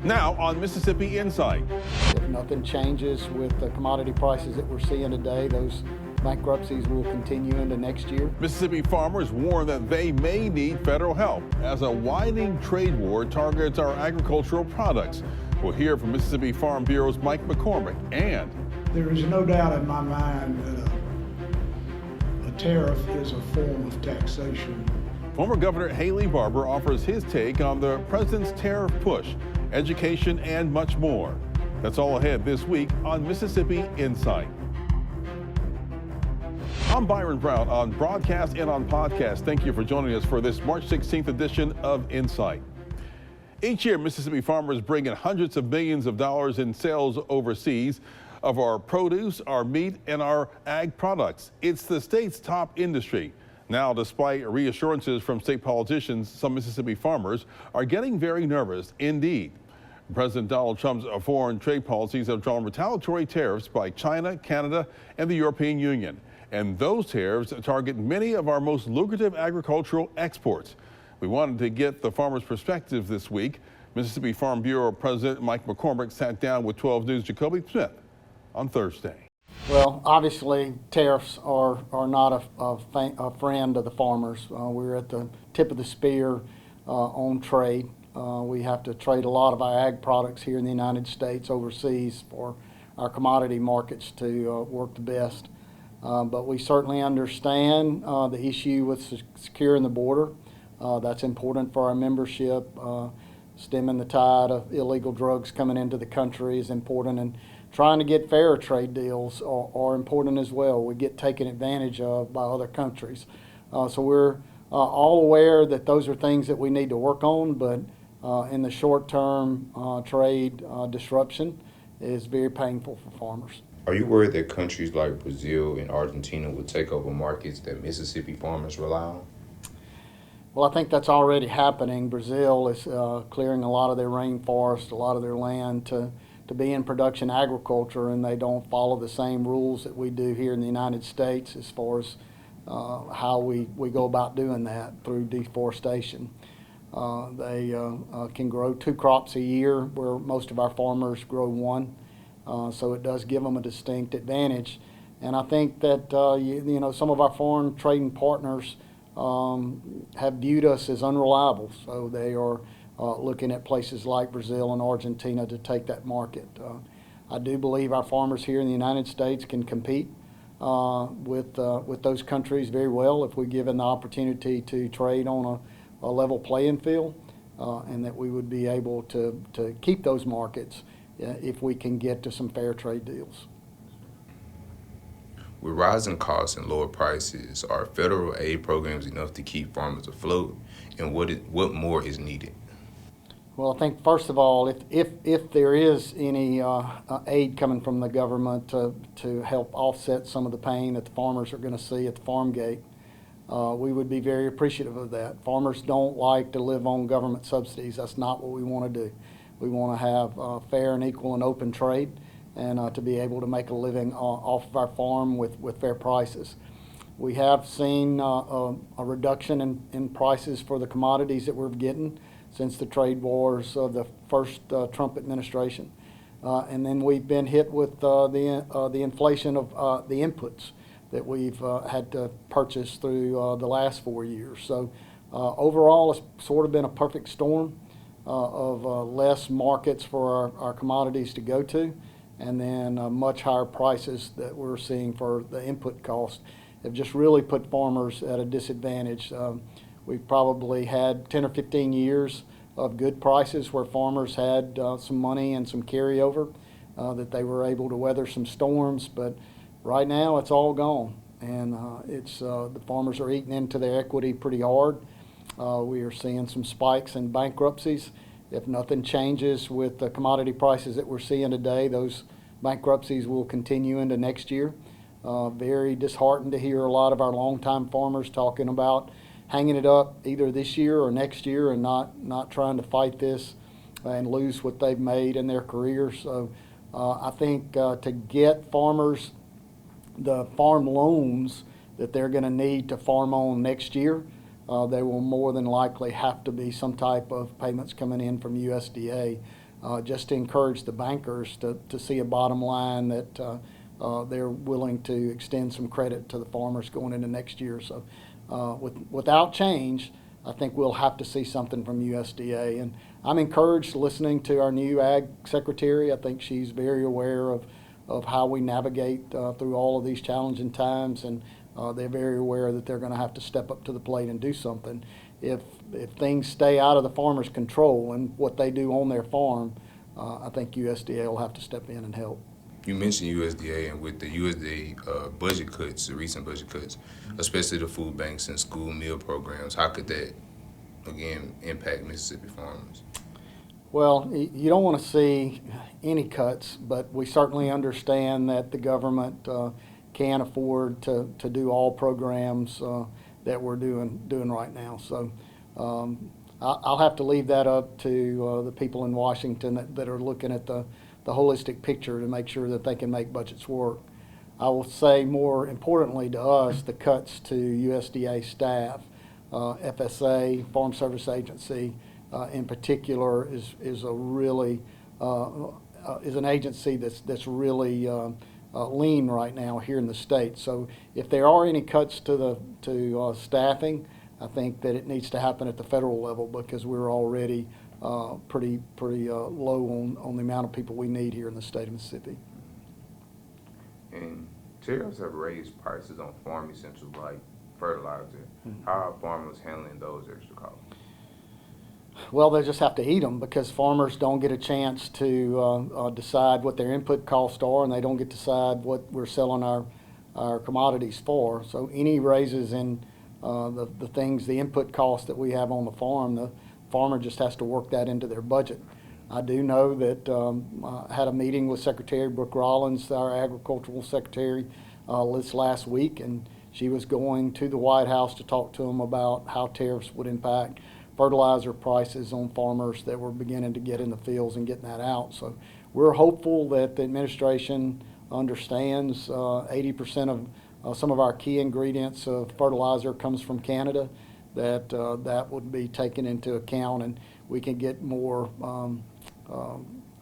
Now on Mississippi Insight. If nothing changes with the commodity prices that we're seeing today, those bankruptcies will continue into next year. Mississippi farmers warn that they may need federal help as a widening trade war targets our agricultural products. We'll hear from Mississippi Farm Bureau's Mike McCormick. And there is no doubt in my mind that a tariff is a form of taxation. former Governor Haley Barbour offers his take on the president's tariff push, education, and much more. That's all ahead this week on Mississippi Insight. I'm Byron Brown on broadcast and on podcast. Thank you for joining us for this March 16th edition of Insight. Each year, Mississippi farmers bring in hundreds of millions of dollars in sales overseas of our produce, our meat, and our ag products. It's the state's top industry. Now, despite reassurances from state politicians, some Mississippi farmers are getting very nervous indeed. President Donald Trump's foreign trade policies have drawn retaliatory tariffs by China, Canada, and the European Union. And those tariffs target many of our most lucrative agricultural exports. We wanted to get the farmers' perspective this week. Mississippi Farm Bureau President Mike McCormick sat down with 12 News' Jacoby Smith on Thursday. Well, obviously, tariffs are not a friend of the farmers. We're at the tip of the spear on trade. We have to trade a lot of our ag products here in the United States overseas for our commodity markets to work the best. But we certainly understand the issue with securing the border. That's important for our membership. Stemming the tide of illegal drugs coming into the country is important, and trying to get fair trade deals are important as well. We get taken advantage of by other countries. So we're all aware that those are things that we need to work on, but in the short term, trade disruption is very painful for farmers. Are you worried that countries like Brazil and Argentina will take over markets that Mississippi farmers rely on? Well, I think that's already happening. Brazil is clearing a lot of their rainforest, a lot of their land to be in production agriculture, and they don't follow the same rules that we do here in the United States as far as how we go about doing that through deforestation. They can grow 2 crops a year where most of our farmers grow 1. So it does give them a distinct advantage. And I think that you know, some of our foreign trading partners have viewed us as unreliable. So they are looking at places like Brazil and Argentina to take that market. I do believe our farmers here in the United States can compete with those countries very well if we give them the opportunity to trade on a level playing field, and that we would be able to keep those markets if we can get to some fair trade deals. With rising costs and lower prices, are federal aid programs enough to keep farmers afloat, and what more is needed? Well, I think first of all, if there is any aid coming from the government to help offset some of the pain that the farmers are going to see at the farm gate, we would be very appreciative of that. Farmers don't like to live on government subsidies. That's not what we want to do. We want to have fair and equal and open trade, and to be able to make a living off of our farm with fair prices. We have seen a reduction in prices for the commodities that we're getting since the trade wars of the first Trump administration. And then we've been hit with the inflation of the inputs that we've had to purchase through the last 4 years. So overall, it's sort of been a perfect storm of less markets for our commodities to go to, and then much higher prices that we're seeing for the input cost have just really put farmers at a disadvantage. We've probably had 10 or 15 years of good prices where farmers had some money and some carryover that they were able to weather some storms, but right now it's all gone, and the farmers are eating into their equity pretty hard. We are seeing some spikes in bankruptcies. If nothing changes with the commodity prices that we're seeing today, those bankruptcies will continue into next year. Very disheartened to hear a lot of our longtime farmers talking about hanging it up either this year or next year and not trying to fight this and lose what they've made in their careers. So I think to get farmers the farm loans that they're going to need to farm on next year, there will more than likely have to be some type of payments coming in from USDA just to encourage the bankers to see a bottom line that they're willing to extend some credit to the farmers going into next year. So without change, I think we'll have to see something from USDA. And I'm encouraged listening to our new Ag Secretary. I think she's very aware of how we navigate through all of these challenging times, and they're very aware that they're going to have to step up to the plate and do something. If things stay out of the farmer's control and what they do on their farm, I think USDA will have to step in and help. You mentioned USDA, and with the USDA budget cuts, the recent budget cuts, especially the food banks and school meal programs, how could that, again, impact Mississippi farmers? Well, you don't want to see any cuts, but we certainly understand that the government can't afford to do all programs that we're doing right now. So I'll have to leave that up to the people in Washington that are looking at the holistic picture to make sure that they can make budgets work. I will say more importantly to us, the cuts to USDA staff, FSA, Farm Service Agency in particular is a really is an agency that's really lean right now here in the state. So if there are any cuts to staffing, I think that it needs to happen at the federal level because we're already pretty low on the amount of people we need here in the state of Mississippi. And tariffs have raised prices on farm essentials like fertilizer. How are farmers handling those extra costs? Well, they just have to eat them because farmers don't get a chance to decide what their input costs are, and they don't get to decide what we're selling our commodities for. So any raises in the things, the input costs that we have on the farmer just has to work that into their budget. I do know that I had a meeting with Secretary Brooke Rollins, our agricultural secretary, this last week, and she was going to the White House to talk to them about how tariffs would impact fertilizer prices on farmers that were beginning to get in the fields and getting that out. So we're hopeful that the administration understands 80% of some of our key ingredients of fertilizer comes from Canada, that that would be taken into account and we can get more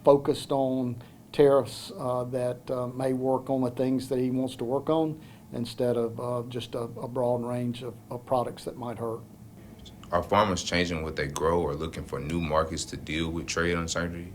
focused on tariffs that may work on the things that he wants to work on instead of just a broad range of products that might hurt. Are farmers changing what they grow or looking for new markets to deal with trade uncertainty?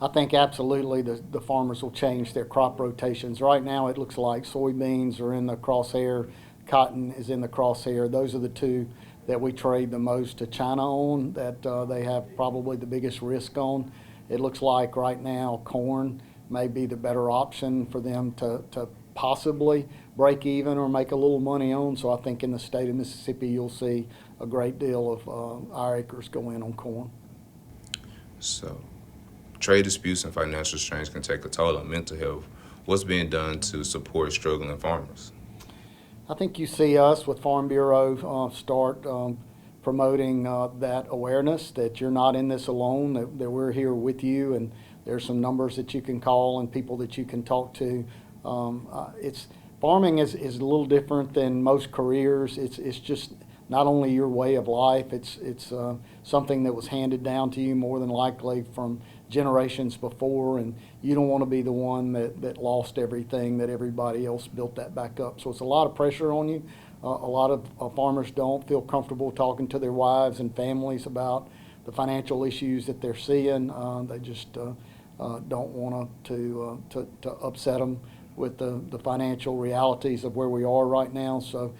I think absolutely the farmers will change their crop rotations. Right now it looks like soybeans are in the crosshair, cotton is in the crosshair. Those are the two that we trade the most to China on, that they have probably the biggest risk on. It looks like right now corn may be the better option for them to possibly break even or make a little money on. So I think in the state of Mississippi you'll see a great deal of our acres go in on corn. So trade disputes and financial strains can take a toll on mental health. What's being done to support struggling farmers? I think you see us with Farm Bureau start promoting that awareness that you're not in this alone, that we're here with you, and there's some numbers that you can call and people that you can talk to. Farming is a little different than most careers. It's just not only your way of life, it's something that was handed down to you more than likely from generations before, and you don't want to be the one that lost everything that everybody else built that back up. So it's a lot of pressure on you. A lot of farmers don't feel comfortable talking to their wives and families about the financial issues that they're seeing. They just don't want to upset them with the financial realities of where we are right now. So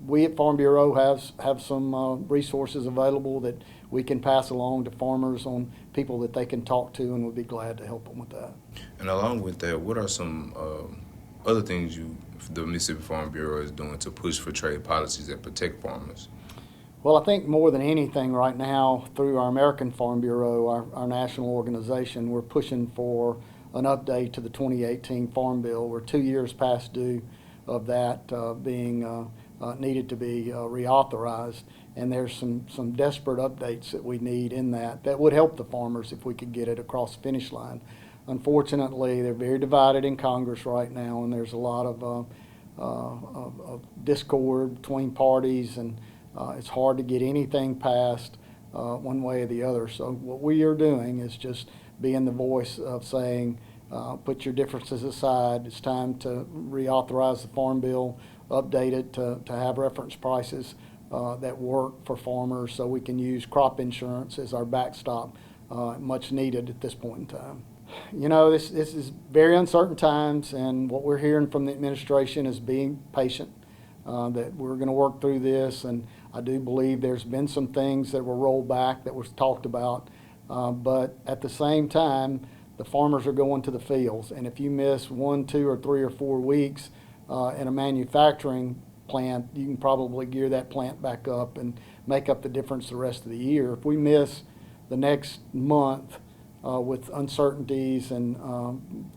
we at Farm Bureau have some resources available that we can pass along to farmers on people that they can talk to, and we'll be glad to help them with that. And along with that, what are some other things the Mississippi Farm Bureau is doing to push for trade policies that protect farmers? Well, I think more than anything right now, through our American Farm Bureau, our national organization, we're pushing for an update to the 2018 Farm Bill. We're 2 years past due of that being needed to be reauthorized, and there's some desperate updates that we need in that would help the farmers if we could get it across the finish line. Unfortunately, they're very divided in Congress right now, and there's a lot of discord between parties, and it's hard to get anything passed one way or the other. So what we are doing is just being the voice of saying, put your differences aside. It's time to reauthorize the Farm Bill, update it to have reference prices that work for farmers, so we can use crop insurance as our backstop, much needed at this point in time. You know, this is very uncertain times, and what we're hearing from the administration is being patient, that we're going to work through this, and I do believe there's been some things that were rolled back that was talked about, but at the same time, the farmers are going to the fields, and if you miss 1, 2, or 3 or 4 weeks in a manufacturing plant, you can probably gear that plant back up and make up the difference the rest of the year. If we miss the next month with uncertainties and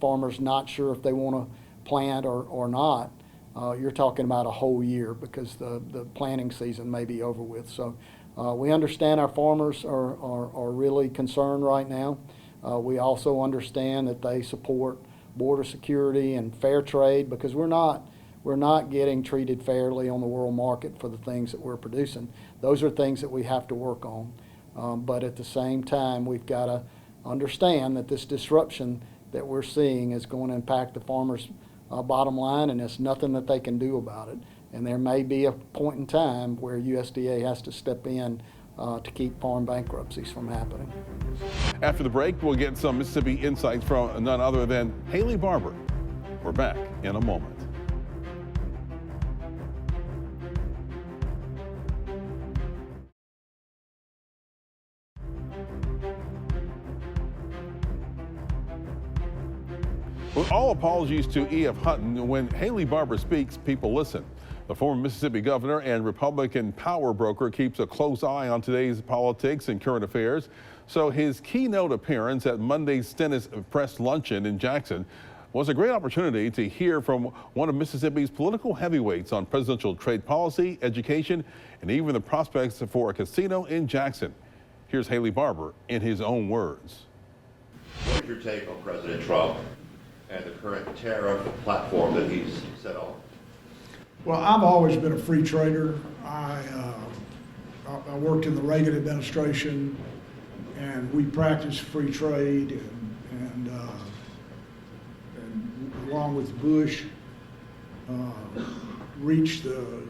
farmers not sure if they want to plant or not, you're talking about a whole year, because the planting season may be over with. So we understand our farmers are really concerned right now. We also understand that they support border security and fair trade, because we're not getting treated fairly on the world market for the things that we're producing. Those are things that we have to work on. But at the same time, we've got to understand that this disruption that we're seeing is going to impact the farmers' bottom line, and there's nothing that they can do about it. And there may be a point in time where USDA has to step in to keep farm bankruptcies from happening. After the break, we'll get some Mississippi insights from none other than Haley Barbour. We're back in a moment. With all apologies to E.F. Hutton, when Haley Barbour speaks, people listen. The former Mississippi governor and Republican power broker keeps a close eye on today's politics and current affairs. So his keynote appearance at Monday's Stennis Press Luncheon in Jackson was a great opportunity to hear from one of Mississippi's political heavyweights on presidential trade policy, education, and even the prospects for a casino in Jackson. Here's Haley Barbour in his own words. What is your take on President Trump and the current tariff platform that he's set on? Well, I've always been a free trader. I worked in the Reagan administration, and we practiced free trade, and along with Bush, reached the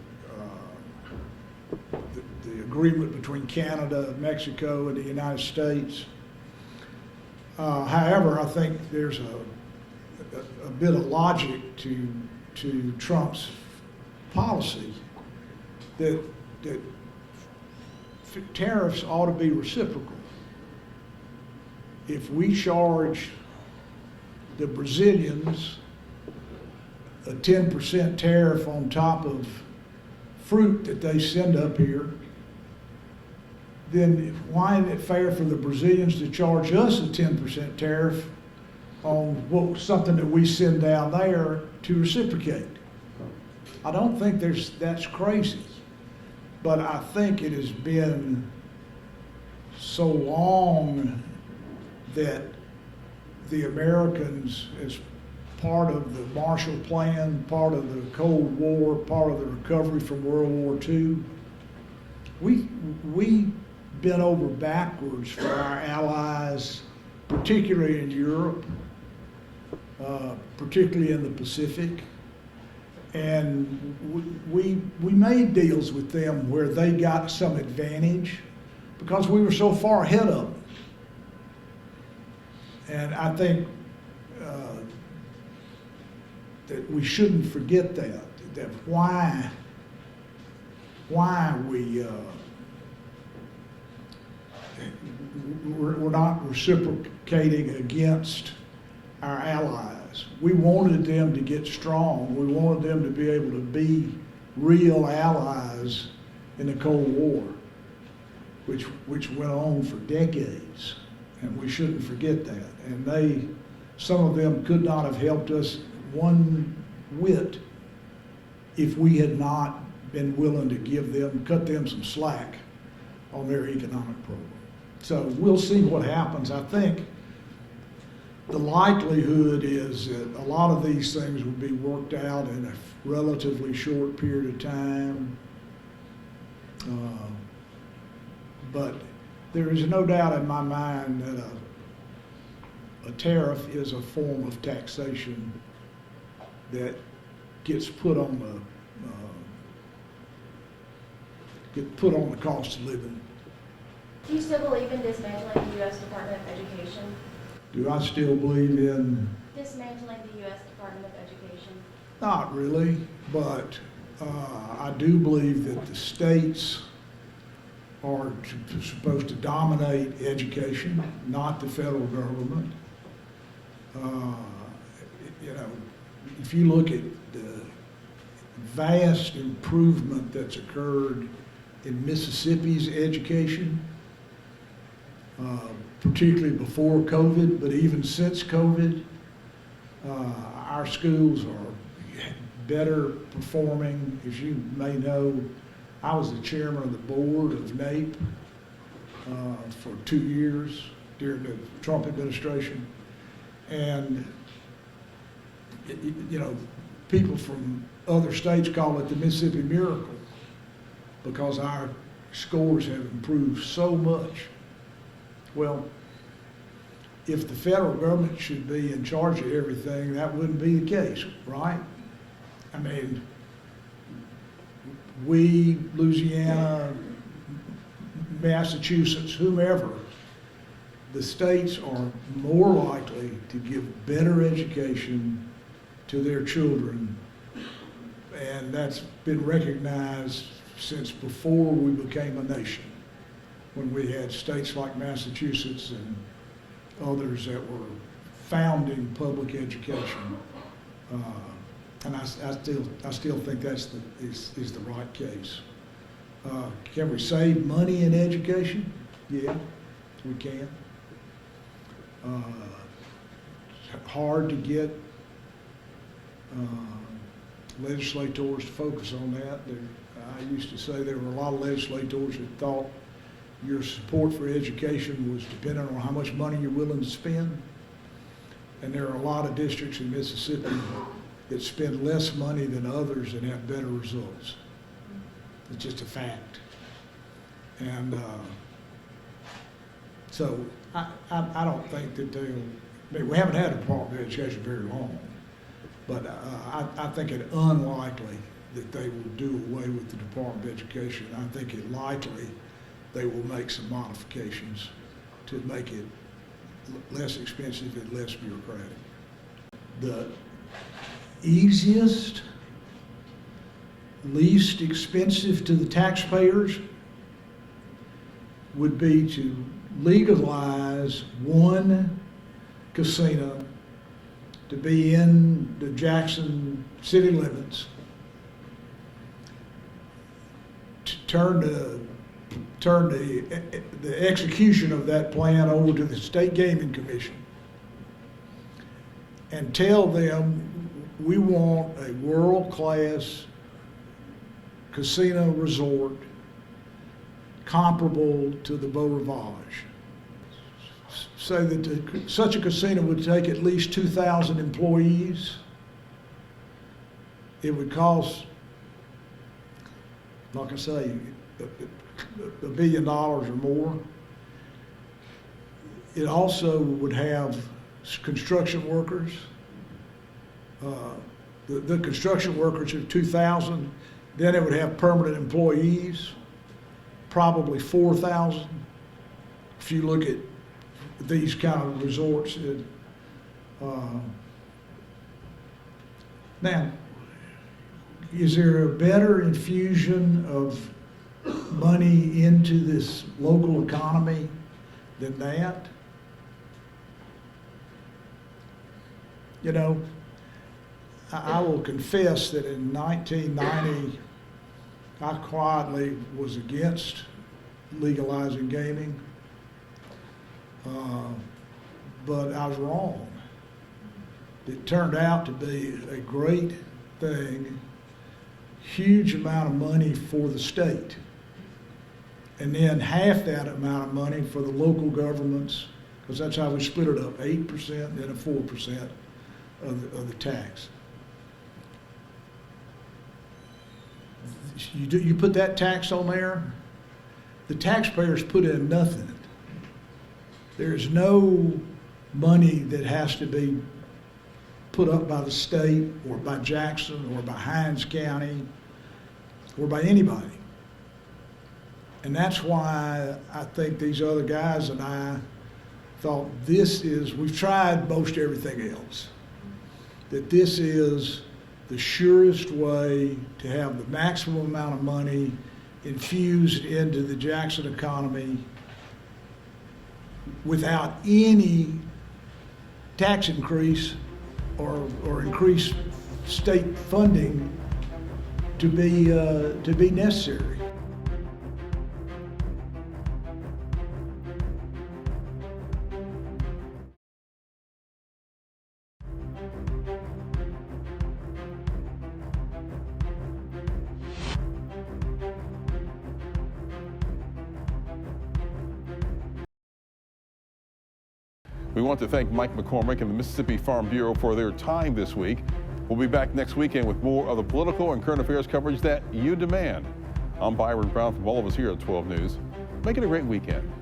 agreement between Canada, Mexico, and the United States. However, I think there's a bit of logic to Trump's policy that tariffs ought to be reciprocal. If we charge the Brazilians a 10% tariff on top of fruit that they send up here, then why isn't it fair for the Brazilians to charge us a 10% tariff on something that we send down there to reciprocate? I don't think that's crazy, but I think it has been so long that the Americans, as part of the Marshall Plan, part of the Cold War, part of the recovery from World War II, we bent over backwards for our allies, particularly in Europe, particularly in the Pacific. And we made deals with them where they got some advantage because we were so far ahead of them. And I think that we shouldn't forget that why we're not reciprocating against our allies. We wanted them to get strong. We wanted them to be able to be real allies in the Cold War, which went on for decades, and we shouldn't forget that. And some of them could not have helped us one whit if we had not been willing to cut them some slack on their economic program. So we'll see what happens. I think the likelihood is that a lot of these things will be worked out in a relatively short period of time. But There is no doubt in my mind that a tariff is a form of taxation that gets put on the cost of living. Do you still believe in dismantling the U.S. Department of Education? Do I still believe in? Dismantling the U.S. Department of Education? Not really, but I do believe that the states are supposed to dominate education, not the federal government. You know, if you look at the vast improvement that's occurred in Mississippi's education, particularly before COVID, but even since COVID, our schools are better performing. As you may know, I was the chairman of the board of NAEP for 2 years during the Trump administration. And, you know, people from other states call it the Mississippi Miracle because our scores have improved so much. Well, if the federal government should be in charge of everything, that wouldn't be the case, right? I mean, we, Louisiana, Massachusetts, whomever, the states are more likely to give better education to their children, and that's been recognized since before we became a nation, when we had states like Massachusetts and others that were founding public education. And I still think that's is the right case. Can we save money in education? Yeah, we can. It's hard to get legislators to focus on that. I used to say there were a lot of legislators that thought your support for education was dependent on how much money you're willing to spend. And there are a lot of districts in Mississippi that spend less money than others and have better results. It's just a fact. And so I don't think that they'll, I mean, we haven't had a Department of Education very long, but I think it unlikely that they will do away with the Department of Education. I think it likely they will make some modifications to make it less expensive and less bureaucratic. The easiest, least expensive to the taxpayers would be to legalize one casino to be in the Jackson city limits, to turn the execution of that plan over to the State Gaming Commission and tell them we want a world-class casino resort comparable to the Beau Rivage. Say that such a casino would take at least 2,000 employees. It would cost, like I say, $1 billion or more. It also would have construction workers. The construction workers are 2,000. Then it would have permanent employees, probably 4,000. If you look at these kind of resorts. Now, is there a better infusion of money into this local economy than that? You know, I will confess that in 1990, I quietly was against legalizing gaming, but I was wrong. It turned out to be a great thing, huge amount of money for the state, and then half that amount of money for the local governments, because that's how we split it up, 8% and a 4% of the tax. You put that tax on there, the taxpayers put in nothing. There's no money that has to be put up by the state or by Jackson or by Hinds County or by anybody. And that's why I think these other guys and I thought we've tried most everything else, that this is the surest way to have the maximum amount of money infused into the Jackson economy without any tax increase or increased state funding to be necessary. We want to thank Mike McCormick and the Mississippi Farm Bureau for their time this week. We'll be back next weekend with more of the political and current affairs coverage that you demand. I'm Byron Brown from all of us here at 12 News. Make it a great weekend.